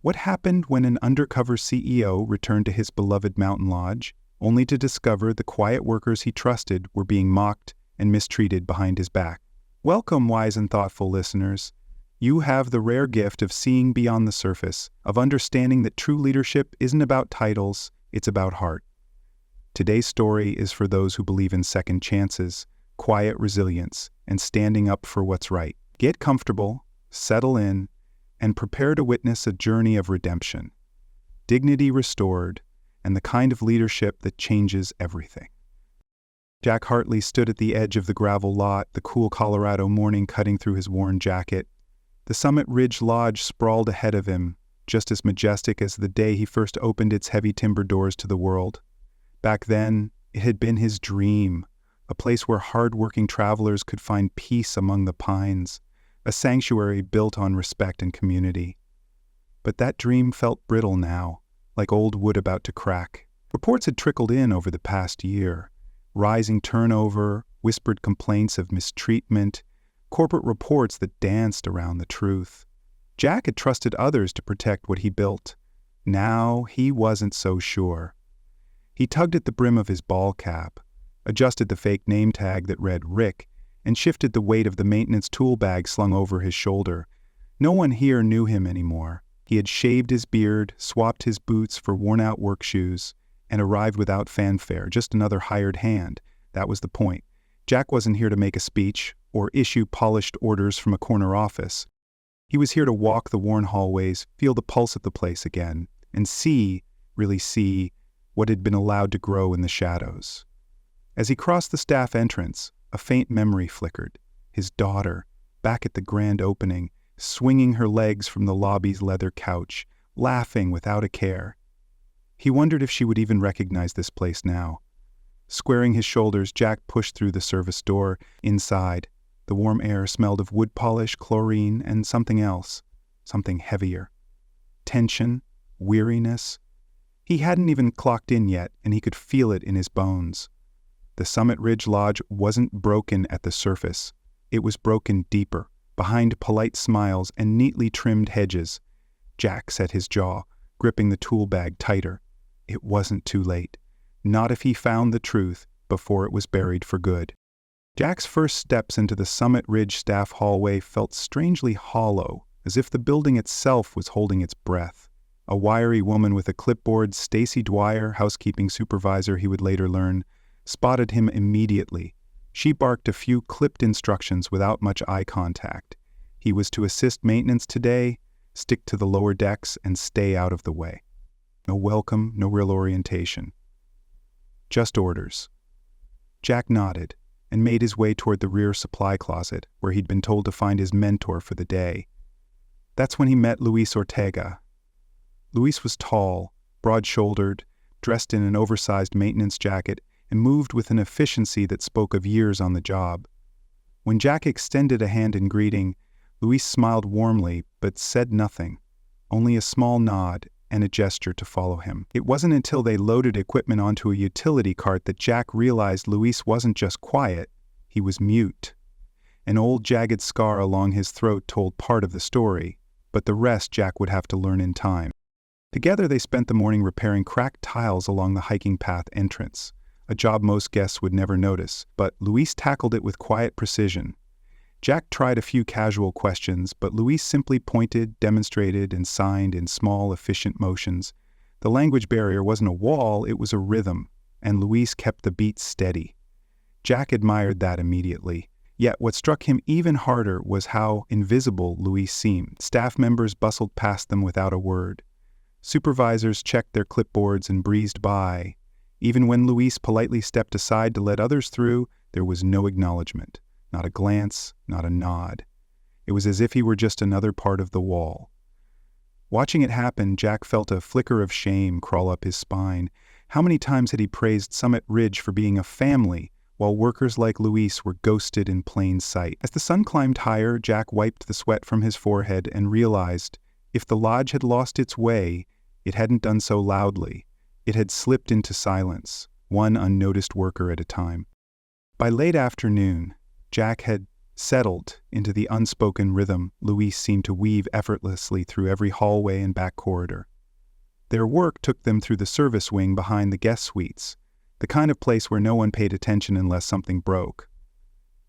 What happened when an undercover CEO returned to his beloved mountain lodge, only to discover the quiet workers he trusted were being mocked and mistreated behind his back? Welcome, wise and thoughtful listeners. You have the rare gift of seeing beyond the surface, of understanding that true leadership isn't about titles, it's about heart. Today's story is for those who believe in second chances, quiet resilience, and standing up for what's right. Get comfortable, settle in, and prepare to witness a journey of redemption, dignity restored, and the kind of leadership that changes everything. Jack Hartley stood at the edge of the gravel lot, the cool Colorado morning cutting through his worn jacket. The Summit Ridge Lodge sprawled ahead of him, just as majestic as the day he first opened its heavy timber doors to the world. Back then, it had been his dream, a place where hard-working travelers could find peace among the pines, a sanctuary built on respect and community. But that dream felt brittle now, like old wood about to crack. Reports had trickled in over the past year. Rising turnover, whispered complaints of mistreatment, corporate reports that danced around the truth. Jack had trusted others to protect what he built. Now he wasn't so sure. He tugged at the brim of his ball cap, adjusted the fake name tag that read Rick, and shifted the weight of the maintenance tool bag slung over his shoulder. No one here knew him anymore. He had shaved his beard, swapped his boots for worn-out work shoes, and arrived without fanfare, just another hired hand. That was the point. Jack wasn't here to make a speech or issue polished orders from a corner office. He was here to walk the worn hallways, feel the pulse of the place again, and really see, what had been allowed to grow in the shadows. As he crossed the staff entrance, a faint memory flickered. His daughter, back at the grand opening, swinging her legs from the lobby's leather couch, laughing without a care. He wondered if she would even recognize this place now. Squaring his shoulders, Jack pushed through the service door. Inside, the warm air smelled of wood polish, chlorine, and something else, something heavier. Tension, weariness. He hadn't even clocked in yet, and he could feel it in his bones. The Summit Ridge Lodge wasn't broken at the surface. It was broken deeper, behind polite smiles and neatly trimmed hedges. Jack set his jaw, gripping the tool bag tighter. It wasn't too late. Not if he found the truth before it was buried for good. Jack's first steps into the Summit Ridge staff hallway felt strangely hollow, as if the building itself was holding its breath. A wiry woman with a clipboard, Stacy Dwyer, housekeeping supervisor he would later learn, spotted him immediately. She barked a few clipped instructions without much eye contact. He was to assist maintenance today, stick to the lower decks, and stay out of the way. No welcome, no real orientation. Just orders. Jack nodded and made his way toward the rear supply closet, where he'd been told to find his mentor for the day. That's when he met Luis Ortega. Luis was tall, broad-shouldered, dressed in an oversized maintenance jacket, and moved with an efficiency that spoke of years on the job. When Jack extended a hand in greeting, Luis smiled warmly but said nothing, only a small nod and a gesture to follow him. It wasn't until they loaded equipment onto a utility cart that Jack realized Luis wasn't just quiet, he was mute. An old jagged scar along his throat told part of the story, but the rest Jack would have to learn in time. Together they spent the morning repairing cracked tiles along the hiking path entrance, a job most guests would never notice, but Luis tackled it with quiet precision. Jack tried a few casual questions, but Luis simply pointed, demonstrated, and signed in small, efficient motions. The language barrier wasn't a wall, it was a rhythm, and Luis kept the beat steady. Jack admired that immediately. Yet what struck him even harder was how invisible Luis seemed. Staff members bustled past them without a word. Supervisors checked their clipboards and breezed by. Even when Luis politely stepped aside to let others through, there was no acknowledgement. Not a glance, not a nod. It was as if he were just another part of the wall. Watching it happen, Jack felt a flicker of shame crawl up his spine. How many times had he praised Summit Ridge for being a family, while workers like Luis were ghosted in plain sight? As the sun climbed higher, Jack wiped the sweat from his forehead and realized, if the lodge had lost its way, it hadn't done so loudly. It had slipped into silence, one unnoticed worker at a time. By late afternoon, Jack had Settled into the unspoken rhythm Luis seemed to weave effortlessly through every hallway and back corridor. Their work took them through the service wing behind the guest suites, the kind of place where no one paid attention unless something broke.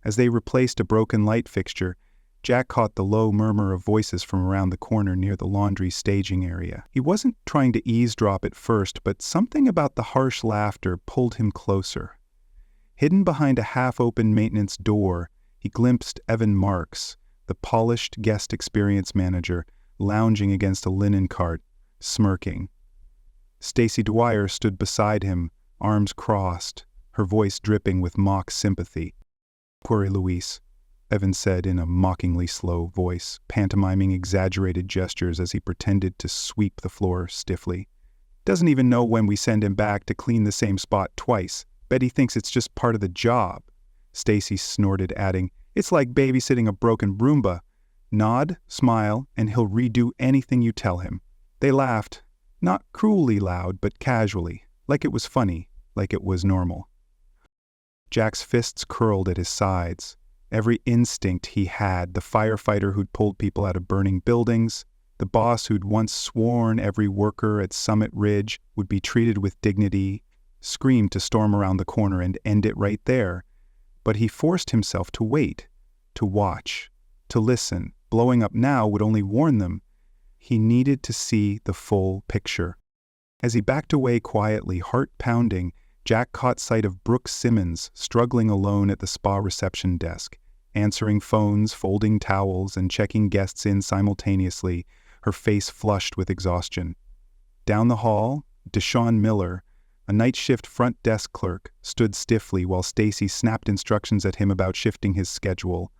As they replaced a broken light fixture, Jack caught the low murmur of voices from around the corner near the laundry staging area. He wasn't trying to eavesdrop at first, but something about the harsh laughter pulled him closer. Hidden behind a half-open maintenance door, he glimpsed Evan Marks, the polished guest experience manager, lounging against a linen cart, smirking. Stacy Dwyer stood beside him, arms crossed, her voice dripping with mock sympathy. "Poor Luis," Evan said in a mockingly slow voice, pantomiming exaggerated gestures as he pretended to sweep the floor stiffly. "Doesn't even know when we send him back to clean the same spot twice. Bet he thinks it's just part of the job." Stacy snorted, adding, "It's like babysitting a broken Roomba. Nod, smile, and he'll redo anything you tell him." They laughed, not cruelly loud, but casually, like it was funny, like it was normal. Jack's fists curled at his sides. Every instinct he had, the firefighter who'd pulled people out of burning buildings, the boss who'd once sworn every worker at Summit Ridge would be treated with dignity, screamed to storm around the corner and end it right there. But he forced himself to wait, to watch, to listen. Blowing up now would only warn them. He needed to see the full picture. As he backed away quietly, heart pounding, Jack caught sight of Brooke Simmons struggling alone at the spa reception desk, answering phones, folding towels, and checking guests in simultaneously, her face flushed with exhaustion. Down the hall, Deshaun Miller, a night shift front desk clerk, stood stiffly while Stacy snapped instructions at him about shifting his schedule.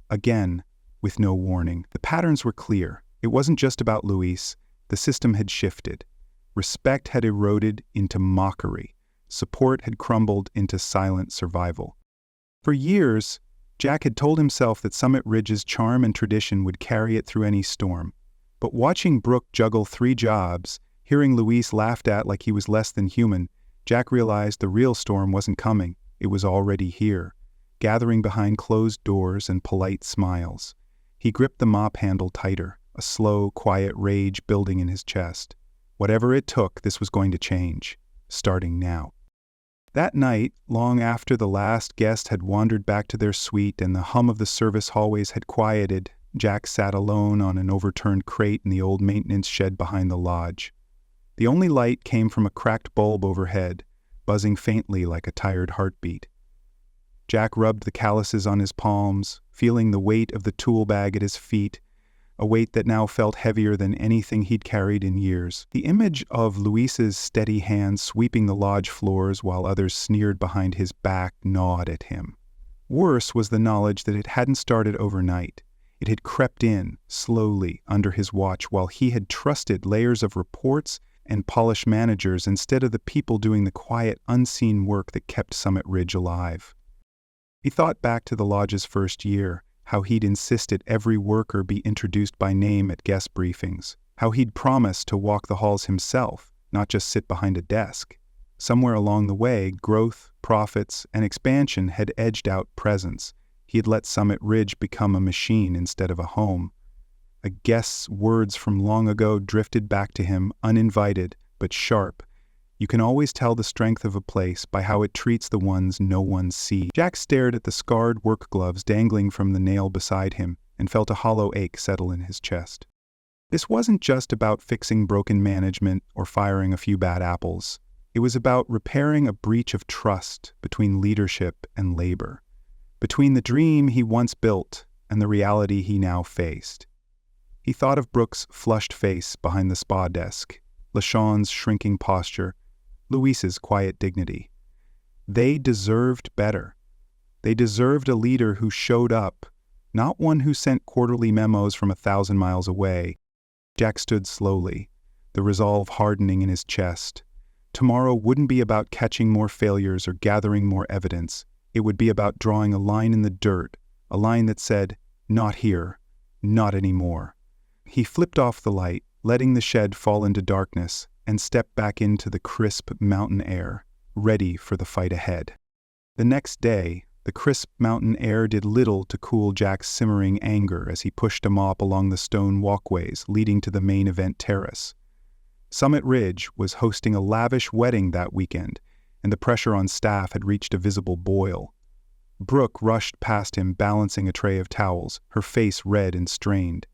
Again, with no warning. The patterns were clear. It wasn't just about Luis. The system had shifted. Respect had eroded into mockery. Support had crumbled into silent survival. For years, Jack had told himself that Summit Ridge's charm and tradition would carry it through any storm. But watching Brooke juggle 3 jobs, hearing Luis laughed at like he was less than human, Jack realized the real storm wasn't coming. It was already here, gathering behind closed doors and polite smiles. He gripped the mop handle tighter, a slow, quiet rage building in his chest. Whatever it took, this was going to change, starting now. That night, long after the last guest had wandered back to their suite and the hum of the service hallways had quieted, Jack sat alone on an overturned crate in the old maintenance shed behind the lodge. The only light came from a cracked bulb overhead, buzzing faintly like a tired heartbeat. Jack rubbed the calluses on his palms, feeling the weight of the tool bag at his feet, a weight that now felt heavier than anything he'd carried in years. The image of Luis's steady hands sweeping the lodge floors while others sneered behind his back gnawed at him. Worse was the knowledge that it hadn't started overnight. It had crept in, slowly, under his watch while he had trusted layers of reports and polished managers instead of the people doing the quiet, unseen work that kept Summit Ridge alive. He thought back to the lodge's first year, how he'd insisted every worker be introduced by name at guest briefings, how he'd promised to walk the halls himself, not just sit behind a desk. Somewhere along the way, growth, profits, and expansion had edged out presence. He had let Summit Ridge become a machine instead of a home. A guest's words from long ago drifted back to him, uninvited, but sharp. You can always tell the strength of a place by how it treats the ones no one sees. Jack stared at the scarred work gloves dangling from the nail beside him and felt a hollow ache settle in his chest. This wasn't just about fixing broken management or firing a few bad apples. It was about repairing a breach of trust between leadership and labor, between the dream he once built and the reality he now faced. He thought of Brooke's flushed face behind the spa desk, LaShawn's shrinking posture, Luis's quiet dignity. They deserved better. They deserved a leader who showed up, not one who sent quarterly memos from 1,000 miles away. Jack stood slowly, the resolve hardening in his chest. Tomorrow wouldn't be about catching more failures or gathering more evidence. It would be about drawing a line in the dirt, a line that said, "Not here, not anymore." He flipped off the light, letting the shed fall into darkness, and stepped back into the crisp mountain air, ready for the fight ahead. The next day, The crisp mountain air did little to cool Jack's simmering anger as he pushed a mop along the stone walkways leading to the main event terrace. Summit Ridge was hosting a lavish wedding that weekend, and the pressure on staff had reached a visible boil. Brooke rushed past him balancing a tray of towels, her face red and strained.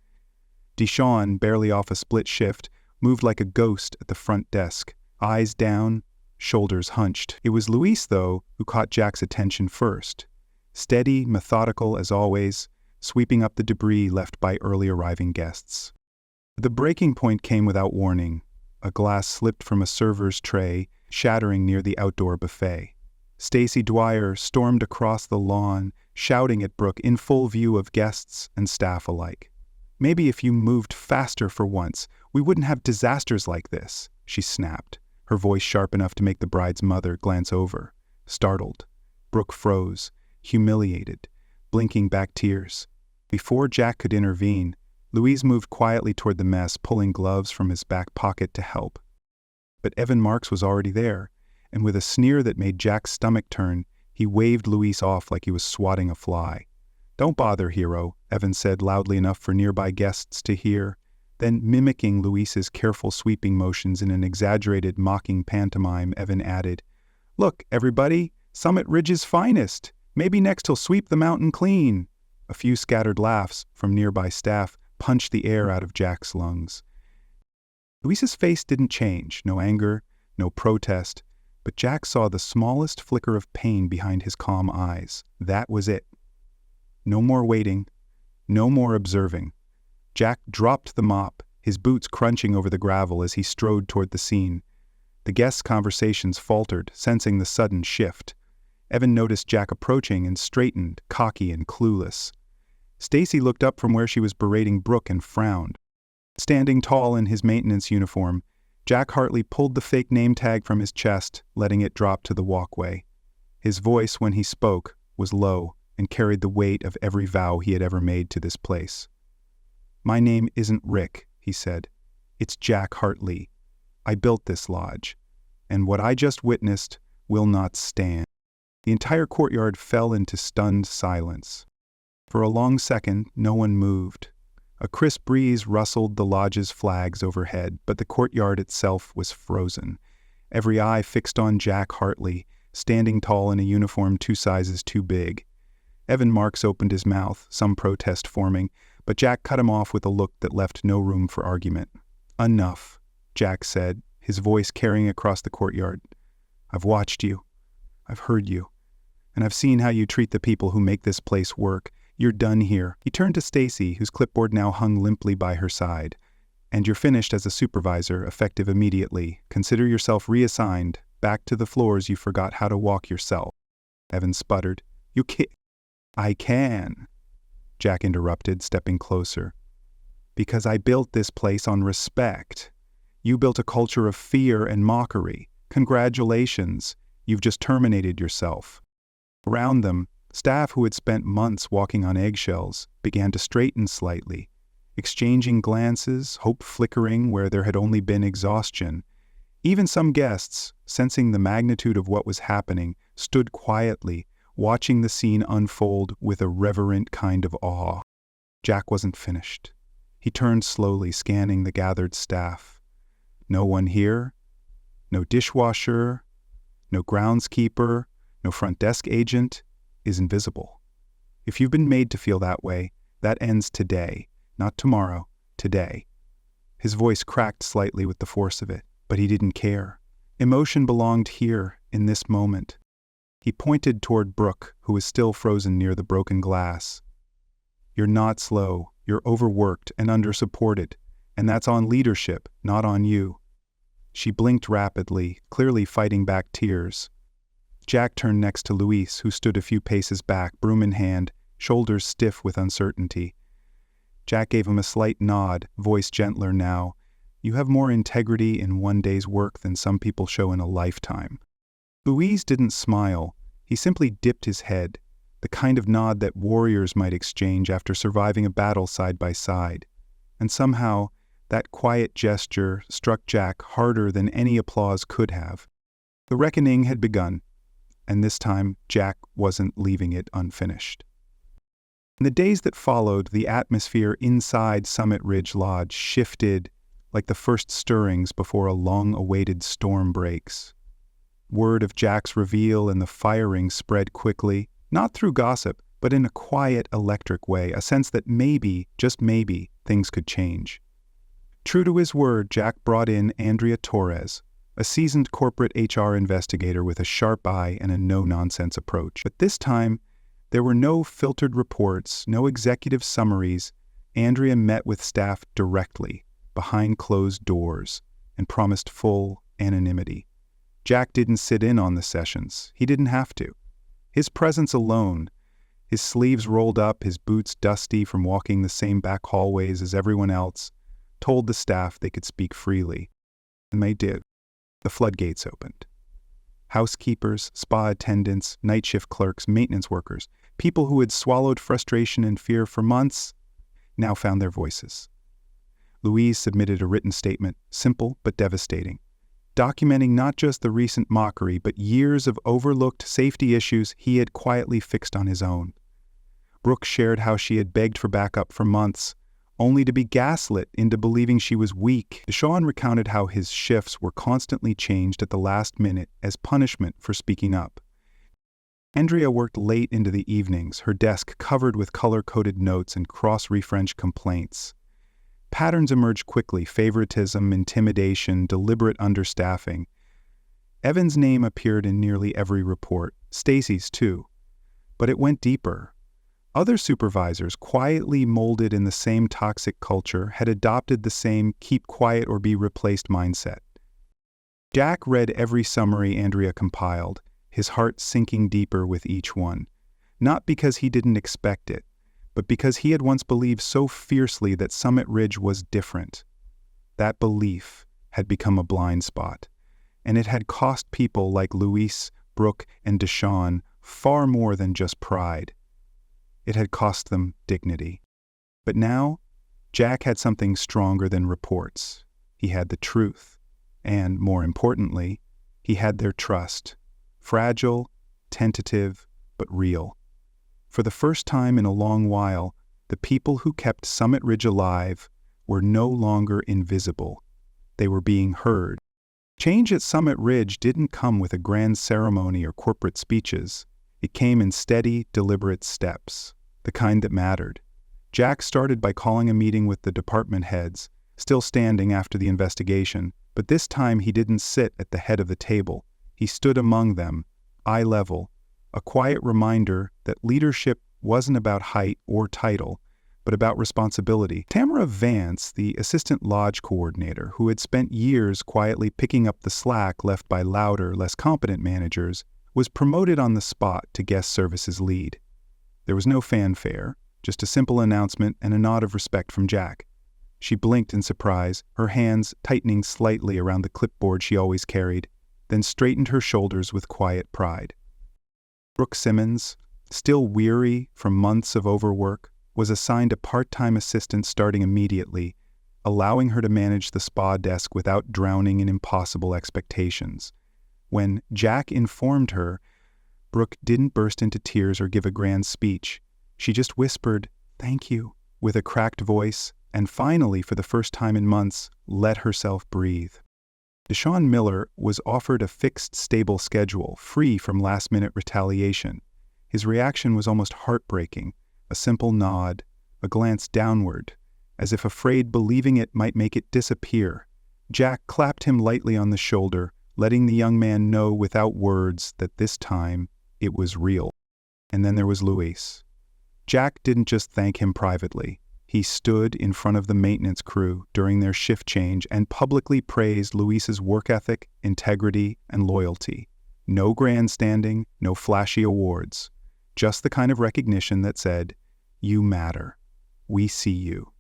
Deshawn, barely off a split shift, moved like a ghost at the front desk, eyes down, shoulders hunched. It was Luis, though, who caught Jack's attention first. Steady, methodical as always, sweeping up the debris left by early arriving guests. The breaking point came without warning. A glass slipped from a server's tray, shattering near the outdoor buffet. Stacy Dwyer stormed across the lawn, shouting at Brooke in full view of guests and staff alike. "Maybe if you moved faster for once, we wouldn't have disasters like this," she snapped, her voice sharp enough to make the bride's mother glance over. Startled, Brooke froze, humiliated, blinking back tears. Before Jack could intervene, Louise moved quietly toward the mess, pulling gloves from his back pocket to help. But Evan Marks was already there, and with a sneer that made Jack's stomach turn, he waved Louise off like he was swatting a fly. "Don't bother, hero," Evan said loudly enough for nearby guests to hear. Then, mimicking Louise's careful sweeping motions in an exaggerated, mocking pantomime, Evan added, "Look, everybody, Summit Ridge's finest. Maybe next he'll sweep the mountain clean." A few scattered laughs from nearby staff punched the air out of Jack's lungs. Louise's face didn't change, no anger, no protest, but Jack saw the smallest flicker of pain behind his calm eyes. That was it. No more waiting, no more observing. Jack dropped the mop, his boots crunching over the gravel as he strode toward the scene. The guests' conversations faltered, sensing the sudden shift. Evan noticed Jack approaching and straightened, cocky and clueless. Stacy looked up from where she was berating Brooke and frowned. Standing tall in his maintenance uniform, Jack Hartley pulled the fake name tag from his chest, letting it drop to the walkway. His voice, when he spoke, was low and carried the weight of every vow he had ever made to this place. "My name isn't Rick," he said. "It's Jack Hartley. I built this lodge, and what I just witnessed will not stand." The entire courtyard fell into stunned silence. For a long second, no one moved. A crisp breeze rustled the lodge's flags overhead, but the courtyard itself was frozen. Every eye fixed on Jack Hartley, standing tall in a uniform 2 sizes too big. Evan Marks opened his mouth, some protest forming, but Jack cut him off with a look that left no room for argument. "Enough," Jack said, his voice carrying across the courtyard. "I've watched you. I've heard you. And I've seen how you treat the people who make this place work. You're done here." He turned to Stacy, whose clipboard now hung limply by her side. "And you're finished as a supervisor, effective immediately. Consider yourself reassigned, back to the floors you forgot how to walk yourself." Evan sputtered. "You can't." "I can," Jack interrupted, stepping closer. "Because I built this place on respect. You built a culture of fear and mockery. Congratulations, you've just terminated yourself." Around them, staff who had spent months walking on eggshells began to straighten slightly, exchanging glances, hope flickering where there had only been exhaustion. Even some guests, sensing the magnitude of what was happening, stood quietly, watching the scene unfold with a reverent kind of awe. Jack wasn't finished. He turned slowly, scanning the gathered staff. No one here, no dishwasher, no groundskeeper, no front desk agent, is invisible. If you've been made to feel that way, that ends today, not tomorrow, today. His voice cracked slightly with the force of it, but he didn't care. Emotion belonged here, in this moment. He pointed toward Brooke, who was still frozen near the broken glass. "You're not slow, you're overworked and undersupported, and that's on leadership, not on you." She blinked rapidly, clearly fighting back tears. Jack turned next to Luis, who stood a few paces back, broom in hand, shoulders stiff with uncertainty. Jack gave him a slight nod, voice gentler now. "You have more integrity in one day's work than some people show in a lifetime." Luis didn't smile. He simply dipped his head, the kind of nod that warriors might exchange after surviving a battle side by side. And somehow, that quiet gesture struck Jack harder than any applause could have. The reckoning had begun. and this time Jack wasn't leaving it unfinished. In the days that followed, the atmosphere inside Summit Ridge Lodge shifted like the first stirrings before a long-awaited storm breaks. Word of Jack's reveal and the firing spread quickly, not through gossip, but in a quiet, electric way, a sense that maybe, just maybe, things could change. True to his word, Jack brought in Andrea Torres, a seasoned corporate HR investigator with a sharp eye and a no-nonsense approach. But this time, there were no filtered reports, no executive summaries. Andrea met with staff directly, behind closed doors, and promised full anonymity. Jack didn't sit in on the sessions. He didn't have to. His presence alone, his sleeves rolled up, his boots dusty from walking the same back hallways as everyone else, told the staff they could speak freely. And they did. The floodgates opened. Housekeepers, spa attendants, night shift clerks, maintenance workers, people who had swallowed frustration and fear for months, now found their voices. Louise submitted a written statement, simple but devastating, documenting not just the recent mockery, but years of overlooked safety issues he had quietly fixed on his own. Brooke shared how she had begged for backup for months, only to be gaslit into believing she was weak. Deshawn recounted how his shifts were constantly changed at the last minute as punishment for speaking up. Andrea worked late into the evenings, her desk covered with color-coded notes and cross-referenced complaints. Patterns emerged quickly: favoritism, intimidation, deliberate understaffing. Evan's name appeared in nearly every report, Stacy's too. But it went deeper. Other supervisors, quietly molded in the same toxic culture, had adopted the same keep quiet or be replaced mindset. Jack read every summary Andrea compiled, his heart sinking deeper with each one. Not because he didn't expect it, but because he had once believed so fiercely that Summit Ridge was different. That belief had become a blind spot, and it had cost people like Luis, Brooke, and Deshawn far more than just pride. It had cost them dignity. But now, Jack had something stronger than reports. He had the truth. And, more importantly, he had their trust. Fragile, tentative, but real. For the first time in a long while, the people who kept Summit Ridge alive were no longer invisible. They were being heard. Change at Summit Ridge didn't come with a grand ceremony or corporate speeches. It came in steady, deliberate steps, the kind that mattered. Jack started by calling a meeting with the department heads, still standing after the investigation, but this time he didn't sit at the head of the table. He stood among them, eye level, a quiet reminder that leadership wasn't about height or title, but about responsibility. Tamara Vance, the assistant lodge coordinator, who had spent years quietly picking up the slack left by louder, less competent managers, was promoted on the spot to guest services lead. There was no fanfare, just a simple announcement and a nod of respect from Jack. She blinked in surprise, her hands tightening slightly around the clipboard she always carried, then straightened her shoulders with quiet pride. Brooke Simmons, still weary from months of overwork, was assigned a part-time assistant starting immediately, allowing her to manage the spa desk without drowning in impossible expectations. When Jack informed her, Brooke didn't burst into tears or give a grand speech. She just whispered, "Thank you," with a cracked voice, and finally, for the first time in months, let herself breathe. Deshawn Miller was offered a fixed, stable schedule, free from last-minute retaliation. His reaction was almost heartbreaking, a simple nod, a glance downward, as if afraid believing it might make it disappear. Jack clapped him lightly on the shoulder, letting the young man know without words that this time it was real. And then there was Luis. Jack didn't just thank him privately. He stood in front of the maintenance crew during their shift change and publicly praised Luis's work ethic, integrity, and loyalty. No grandstanding, no flashy awards. Just the kind of recognition that said, "You matter. We see you."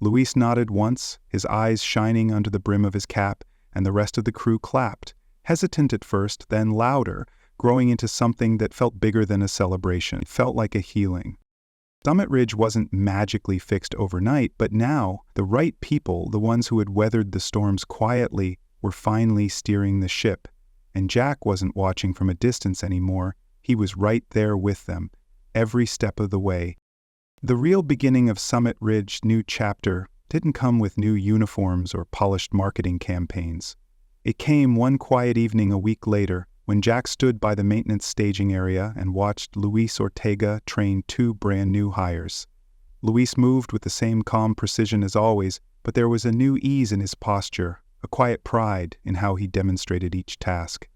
Luis nodded once, his eyes shining under the brim of his cap, and the rest of the crew clapped, hesitant at first, then louder, growing into something that felt bigger than a celebration. It felt like a healing. Summit Ridge wasn't magically fixed overnight, but now, the right people, the ones who had weathered the storms quietly, were finally steering the ship. And Jack wasn't watching from a distance anymore. He was right there with them, every step of the way. The real beginning of Summit Ridge's new chapter didn't come with new uniforms or polished marketing campaigns. It came one quiet evening a week later, when Jack stood by the maintenance staging area and watched Luis Ortega train 2 brand-new hires. Luis moved with the same calm precision as always, but there was a new ease in his posture, a quiet pride in how he demonstrated each task.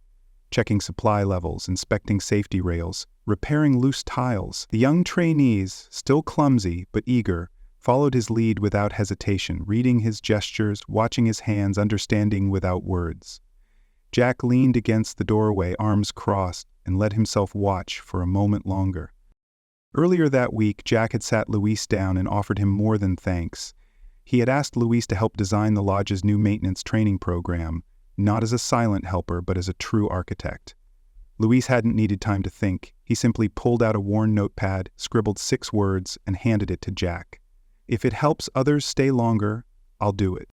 Checking supply levels, inspecting safety rails, repairing loose tiles, the young trainees, still clumsy but eager, followed his lead without hesitation, reading his gestures, watching his hands, understanding without words. Jack leaned against the doorway, arms crossed, and let himself watch for a moment longer. Earlier that week, Jack had sat Luis down and offered him more than thanks. He had asked Luis to help design the lodge's new maintenance training program, not as a silent helper, but as a true architect. Luis hadn't needed time to think. He simply pulled out a worn notepad, scribbled 6 words, and handed it to Jack. "If it helps others stay longer, I'll do it."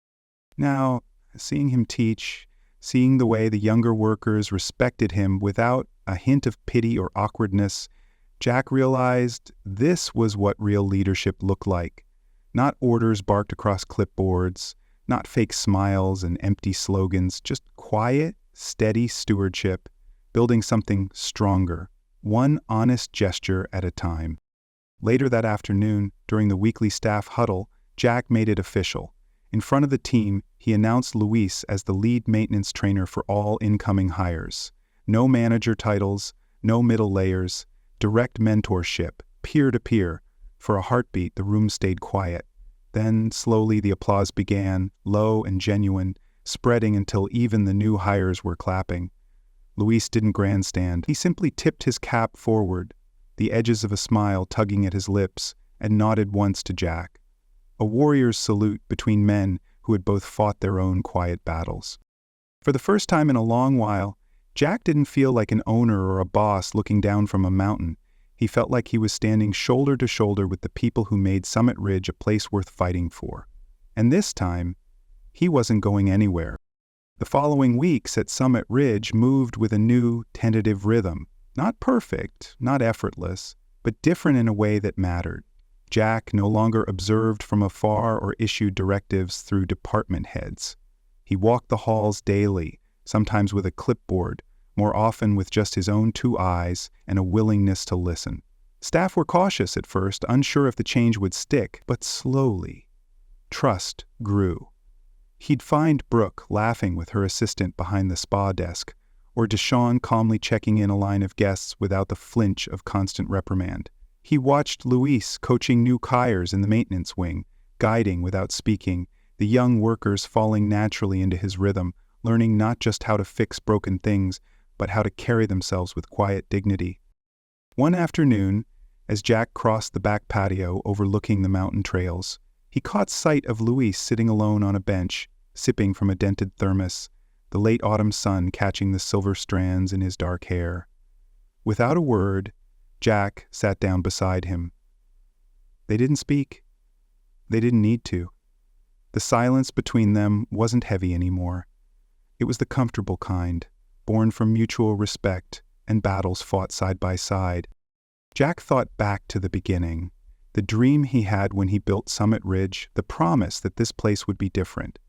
Now, seeing him teach, seeing the way the younger workers respected him without a hint of pity or awkwardness, Jack realized this was what real leadership looked like. Not orders barked across clipboards, not fake smiles and empty slogans, just quiet, steady stewardship, building something stronger, one honest gesture at a time. Later that afternoon, during the weekly staff huddle, Jack made it official. In front of the team, he announced Luis as the lead maintenance trainer for all incoming hires. No manager titles, no middle layers, direct mentorship, peer-to-peer. For a heartbeat, the room stayed quiet. Then, slowly, the applause began, low and genuine, spreading until even the new hires were clapping. Luis didn't grandstand. He simply tipped his cap forward, the edges of a smile tugging at his lips, and nodded once to Jack. A warrior's salute between men who had both fought their own quiet battles. For the first time in a long while, Jack didn't feel like an owner or a boss looking down from a mountain. He felt like he was standing shoulder to shoulder with the people who made Summit Ridge a place worth fighting for. And this time, he wasn't going anywhere. The following weeks at Summit Ridge moved with a new, tentative rhythm. Not perfect, not effortless, but different in a way that mattered. Jack no longer observed from afar or issued directives through department heads. He walked the halls daily, sometimes with a clipboard, more often with just his own 2 eyes and a willingness to listen. Staff were cautious at first, unsure if the change would stick, but slowly, trust grew. He'd find Brooke laughing with her assistant behind the spa desk, or Deshawn calmly checking in a line of guests without the flinch of constant reprimand. He watched Luis coaching new hires in the maintenance wing, guiding without speaking, the young workers falling naturally into his rhythm, learning not just how to fix broken things, but how to carry themselves with quiet dignity. One afternoon, as Jack crossed the back patio overlooking the mountain trails, he caught sight of Luis sitting alone on a bench, sipping from a dented thermos, the late autumn sun catching the silver strands in his dark hair. Without a word, Jack sat down beside him. They didn't speak. They didn't need to. The silence between them wasn't heavy anymore. It was the comfortable kind, born from mutual respect and battles fought side by side. Jack thought back to the beginning, the dream he had when he built Summit Ridge, the promise that this place would be different.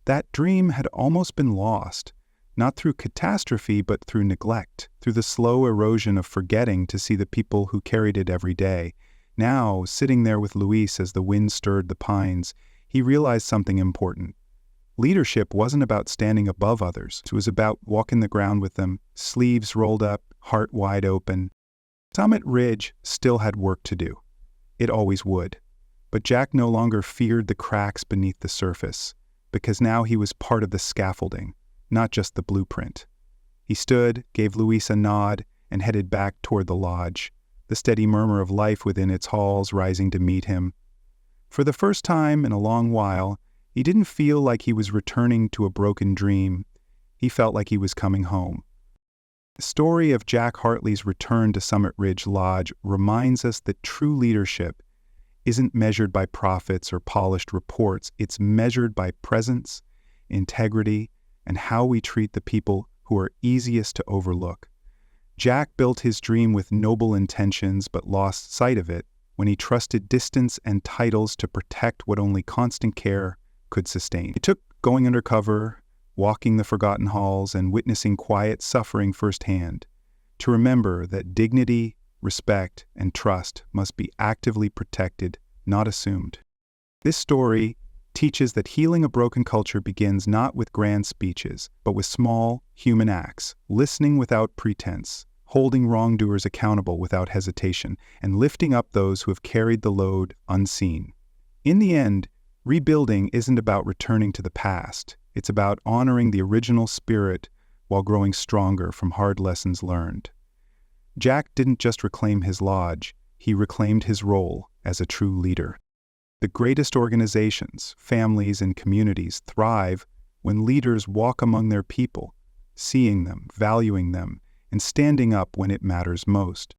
That dream had almost been lost, not through catastrophe but through neglect, through the slow erosion of forgetting to see the people who carried it every day. Now, sitting there with Luis as the wind stirred the pines, he realized something important. Leadership wasn't about standing above others. It was about walking the ground with them, sleeves rolled up, heart wide open. Summit Ridge still had work to do. It always would. But Jack no longer feared the cracks beneath the surface, because now he was part of the scaffolding, not just the blueprint. He stood, gave Luis a nod, and headed back toward the lodge, the steady murmur of life within its halls rising to meet him. For the first time in a long while, he didn't feel like he was returning to a broken dream. He felt like he was coming home. The story of Jack Hartley's return to Summit Ridge Lodge reminds us that true leadership isn't measured by profits or polished reports. It's measured by presence, integrity, and how we treat the people who are easiest to overlook. Jack built his dream with noble intentions but lost sight of it when he trusted distance and titles to protect what only constant care could sustain. It took going undercover, walking the forgotten halls, and witnessing quiet suffering firsthand to remember that dignity, respect, and trust must be actively protected, not assumed. This story teaches that healing a broken culture begins not with grand speeches, but with small, human acts, listening without pretense, holding wrongdoers accountable without hesitation, and lifting up those who have carried the load unseen. In the end, rebuilding isn't about returning to the past. It's about honoring the original spirit while growing stronger from hard lessons learned. Jack didn't just reclaim his lodge, he reclaimed his role as a true leader. The greatest organizations, families, and communities thrive when leaders walk among their people, seeing them, valuing them, and standing up when it matters most.